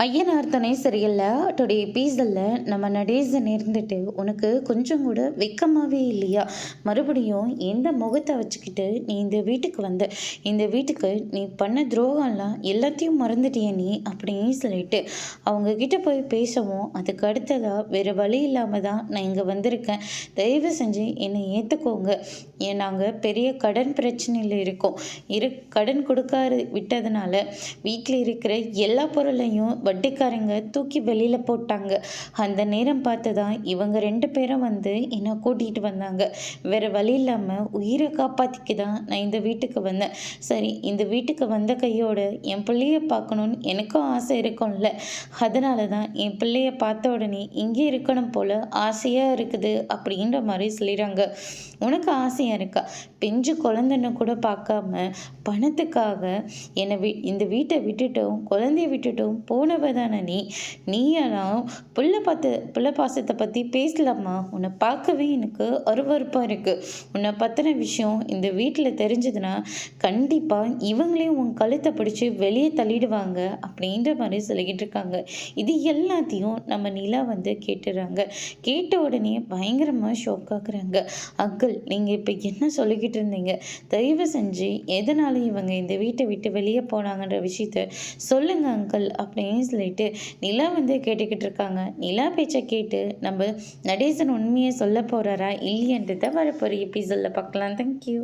ஐயனார் துணை சரியில்ல. டுடே எபிசோடில் நம்ம நடேசன் இருந்துட்டு உனக்கு கொஞ்சம் கூட வெக்கமாவே இல்லையா? மறுபடியும் எந்த முகத்தை வச்சுக்கிட்டு நீ இந்த வீட்டுக்கு வந்த? இந்த வீட்டுக்கு நீ பண்ண துரோகம்லாம் எல்லாத்தையும் மறந்துட்டிய நீ அப்படின்னு சொல்லிட்டு அவங்க கிட்ட போய் பேசவும், அதுக்கு அடுத்ததாக வேறு வழி இல்லாமல் தான் நான் இங்கே வந்திருக்கேன். தயவு செஞ்சு என்னை ஏற்றுக்கோங்க. ஏன் நாங்கள் பெரிய கடன் பிரச்சனையில் இருக்கோம். கடன் கொடுக்காரு விட்டதுனால வீட்டில் இருக்கிற எல்லா பொருளையும் வட்டிக்காரங்க தூக்கி வெளியில் போட்டாங்க. அந்த நேரம் பார்த்து தான் இவங்க 2 பேரும் வந்து என்னை கூட்டிகிட்டு வந்தாங்க. வேறு வழி இல்லாமல் உயிரை காப்பாற்றிக்க தான் நான் இந்த வீட்டுக்கு வந்தேன். சரி, இந்த வீட்டுக்கு வந்த கையோடு என் பிள்ளைய பார்க்கணுன்னு எனக்கும் ஆசை இருக்கும்ல. அதனால தான் என் பிள்ளைய பார்த்த உடனே இங்கே இருக்கணும் போல் ஆசையாக இருக்குது அப்படின்ற மாதிரி சொல்லிடுறாங்க. உனக்கு ஆசையாக இருக்கா? பிஞ்சு குழந்தைன்னு கூட பார்க்காம பணத்துக்காக என்னை இந்த வீட்டை விட்டுட்டும் குழந்தைய விட்டுட்டும் போனவ தானே நீ. நீயெல்லாம் புள்ள பாசத்தை பற்றி பேசலாமா? உன்னை பார்க்கவே எனக்கு அருவருப்பாக இருக்குது. உன்னை பற்றின விஷயம் இந்த வீட்டில் தெரிஞ்சதுன்னா கண்டிப்பாக இவங்களையும் உன் கழுத்தை பிடிச்சி வெளியே தள்ளிடுவாங்க அப்படின்ற மாதிரி சொல்லிக்கிட்டு இருக்காங்க. இது எல்லாத்தையும் நம்ம நிலா வந்து கேட்டுறாங்க. கேட்ட உடனே பயங்கரமாக ஷாக் ஆகுறாங்க. அங்கிள், நீங்கள் இப்போ என்ன சொல்லிக்கிட்டு இருந்தீங்க? தயவு செஞ்சு எதனால இவங்க இந்த வீட்டை விட்டு வெளியே போனாங்கன்ற விஷயத்த சொல்லுங்க அங்கிள் அப்படின்னு சொல்லிட்டு நிலா வந்து கேட்டுக்கிட்டு இருக்காங்க. நிலா பேச்சை கேட்டு நம்ம நடேசன் உண்மையை சொல்ல போகிறாரா இல்லையன்றதை வரப்போகிற எபிசோடில் பார்க்கலாம். தேங்க்யூ.